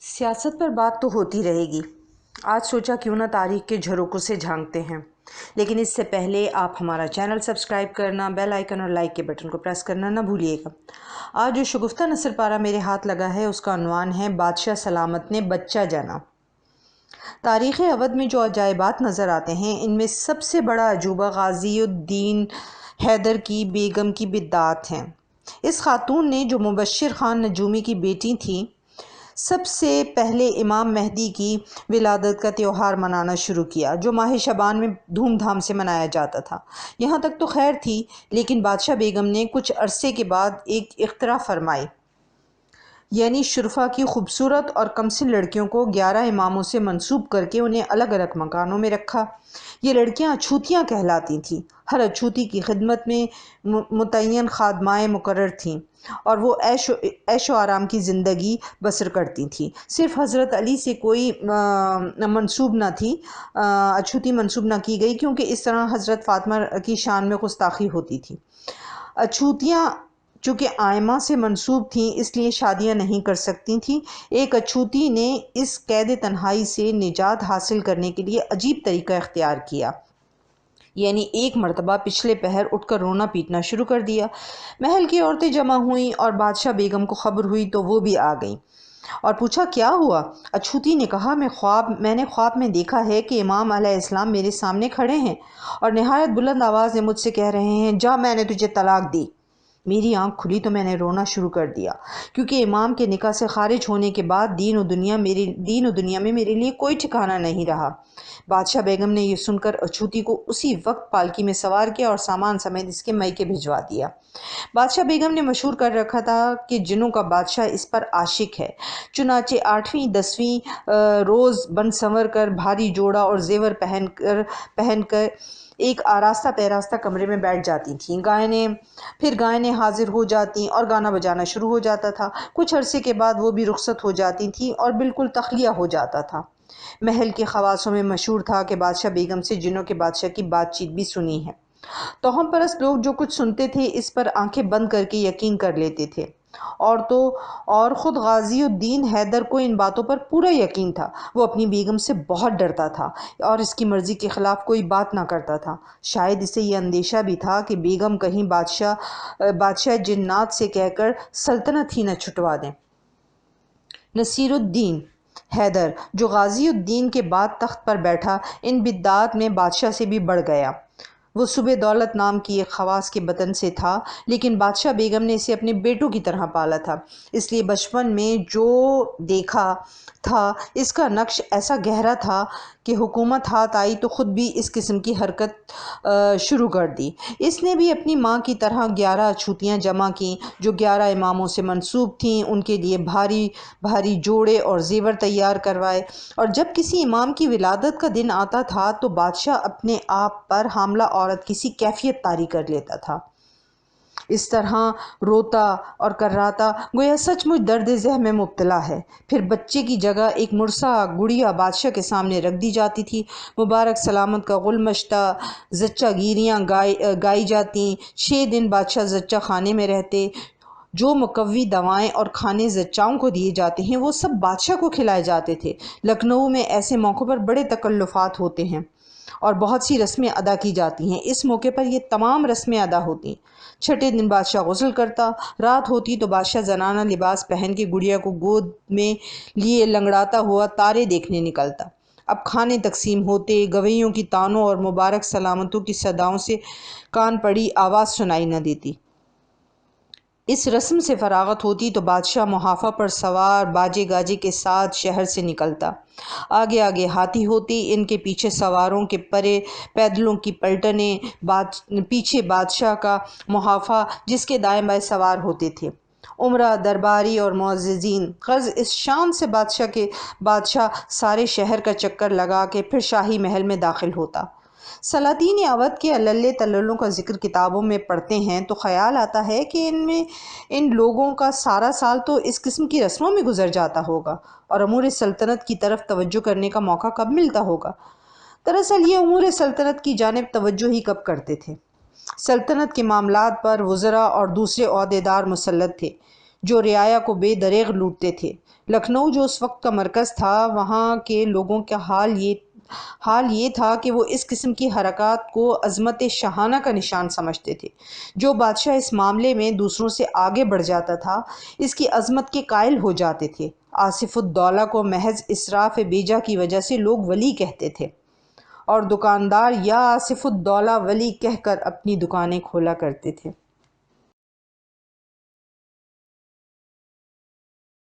सियासत पर बात तो होती रहेगी। आज सोचा क्यों ना तारीख के झरोकों से झांकते हैं, लेकिन इससे पहले आप हमारा चैनल सब्सक्राइब करना, बेल आइकन और लाइक के बटन को प्रेस करना ना भूलिएगा। आज जो शगुफ्ता नसर पारा मेरे हाथ लगा है उसका उन्वान है बादशाह सलामत ने बच्चा जाना। तारीख़ अवध में जो अजायबात नज़र आते हैं इनमें सबसे बड़ा अजूबा गाज़ीउद्दीन हैदर की बेगम की बिद्दात हैं। इस खातून ने जो मुबश्शिर ख़ान नजूमी की बेटी थी सबसे पहले इमाम मेहदी की विलादत का त्यौहार मनाना शुरू किया, जो माह शबान में धूमधाम से मनाया जाता था। यहाँ तक तो खैर थी, लेकिन बादशाह बेगम ने कुछ अरसे के बाद एक इख्तरा फरमाई, यानी शुरफा की खूबसूरत और कमसिन लड़कियों को 11 इमामों से मंसूब करके उन्हें अलग अलग मकानों में रखा। ये लड़कियां अछूतियाँ कहलाती थीं। हर अछूती की खिदमत में मुतय्यन खादमाएँ मुकर्रर थीं और वो ऐशो आराम की ज़िंदगी बसर करती थीं। सिर्फ हज़रत अली से कोई मंसूब ना थी, अछूती मंसूब ना की गई, क्योंकि इस तरह हज़रत फ़ातिमा की शान में गुस्ताखी होती थी। अछूतियाँ चूँकि आयमा से मंसूब थीं इसलिए शादियाँ नहीं कर सकती थीं। एक अछूती ने इस कैद तन्हाई से निजात हासिल करने के लिए अजीब तरीका इख्तियार किया, यानी एक मरतबा पिछले पहर उठकर रोना पीटना शुरू कर दिया। महल की औरतें जमा हुईं और बादशाह बेगम को खबर हुई तो वो भी आ गईं और पूछा क्या हुआ। अछूती ने कहा मैंने ख्वाब में देखा है कि इमाम अलैहिस्सलाम मेरे सामने खड़े हैं और नहायत बुलंद आवाज़ में मुझसे कह रहे हैं, जा मैंने तुझे तलाक दी। मेरी आंख खुली तो मैंने रोना शुरू कर दिया, क्योंकि इमाम के निकाह से खारिज होने के बाद दीन और दुनिया में मेरे लिए कोई ठिकाना नहीं रहा। बादशाह बेगम ने यह सुनकर अछूती को उसी वक्त पालकी में सवार किया और सामान समेत इसके मैके भिजवा दिया। बादशाह बेगम ने मशहूर कर रखा था कि जिन्नों का बादशाह इस पर आशिक है। चुनाचे 8वीं 10वीं रोज़ बन संवर कर भारी जोड़ा और जेवर पहनकर एक आरास्ता पैरास्ता कमरे में बैठ जाती थीं। गायनें हाजिर हो जाती और गाना बजाना शुरू हो जाता था। कुछ अरसे के बाद वो भी रुखसत हो जाती थीं और बिल्कुल तख्लिया हो जाता था। महल के खवासों में मशहूर था कि बादशाह बेगम से जिन्नों के बादशाह की बातचीत भी सुनी है। तोहम परस्त लोग जो कुछ सुनते थे इस पर आंखें बंद करके यकीन कर लेते थे, और ख़ुद गाज़ीउद्दीन हैदर को इन बातों पर पूरा यकीन था। वो अपनी बेगम से बहुत डरता था और इसकी मर्ज़ी के ख़िलाफ़ कोई बात ना करता था। शायद इसे ये अंदेशा भी था कि बेगम कहीं बादशाह जिन्नात से कहकर सल्तनत ही न छुटवा दें। नसीरुद्दीन हैदर, जो गाज़ीउद्दीन के बाद तख्त पर बैठा, इन बिद्दात में बादशाह से भी बढ़ गया। वो सुबह दौलत नाम की एक खवास के बतन से था, लेकिन बादशाह बेगम ने इसे अपने बेटों की तरह पाला था। इसलिए बचपन में जो देखा था इसका नक्श ऐसा गहरा था कि हुकूमत हाथ आई तो ख़ुद भी इस किस्म की हरकत शुरू कर दी। इसने भी अपनी माँ की तरह 11 अछूतियाँ जमा की जो 11 इमामों से मंसूब थीं। उनके लिए भारी भारी जोड़े और जेवर तैयार करवाए, और जब किसी इमाम की विलादत का दिन आता था तो बादशाह अपने आप पर हामला औरत किसी कैफियत तारी कर लेता था। इस तरह रोता और कर्राता गोया सचमुच दर्द ज़ह में मुब्तला है। फिर बच्चे की जगह एक मुर्सा गुड़िया बादशाह के सामने रख दी जाती थी। मुबारक सलामत का गुलमश्ता जच्चा गिरियाँ गाई जाती। 6 दिन बादशाह जच्चा खाने में रहते। जो मुकव्वी दवाएं और खाने जच्चाओं को दिए जाते हैं वो सब बादशाह को खिलाए जाते थे। लखनऊ में ऐसे मौक़ों पर बड़े तकल्लुफ़ात होते हैं और बहुत सी रस्में अदा की जाती हैं। इस मौके पर ये तमाम रस्में अदा होती। छठे दिन बादशाह गुस्ल करता। रात होती तो बादशाह जनाना लिबास पहन के गुड़िया को गोद में लिए लंगड़ाता हुआ तारे देखने निकलता। अब खाने तकसीम होते। गवैयों की तानों और मुबारक सलामतों की सदाओं से कान पड़ी आवाज़ सुनाई न देती। इस रस्म से फरागत होती तो बादशाह मुहाफ़ा पर सवार बाजे गाजे के साथ शहर से निकलता। आगे आगे हाथी होती, इनके पीछे सवारों के परे पैदलों की पलटने, पीछे बादशाह का मुहाफ़ा जिसके दाएं बाएं सवार होते थे। उमरा, दरबारी और मुअज़्ज़िज़ीन ग़र्ज़ इस शान से बादशाह सारे शहर का चक्कर लगा के फिर शाही महल में दाखिल होता। सलातीन अवध के अल्लल्ले तल्ललों का जिक्र किताबों में पढ़ते हैं तो ख़याल आता है कि इन लोगों का सारा साल तो इस किस्म की रस्मों में गुजर जाता होगा और अमूर सल्तनत की तरफ तवज्जो करने का मौका कब मिलता होगा। दरअसल ये अमूर सल्तनत की जानिब तवज्जो ही कब करते थे। सल्तनत के मामलात पर वज़रा और दूसरे ओहदेदार मुसल्लत थे جو رعایا کو بے دریغ لوٹتے تھے۔ لکھنؤ جو اس وقت کا مرکز تھا، وہاں کے لوگوں کا حال یہ تھا کہ وہ اس قسم کی حرکات کو عظمت شاہانہ کا نشان سمجھتے تھے۔ جو بادشاہ اس معاملے میں دوسروں سے آگے بڑھ جاتا تھا، اس کی عظمت کے قائل ہو جاتے تھے۔ آصف الدولہ کو محض اسراف بیجا کی وجہ سے لوگ ولی کہتے تھے، اور دکاندار یا آصف الدولہ ولی کہہ کر اپنی دکانیں کھولا کرتے تھے۔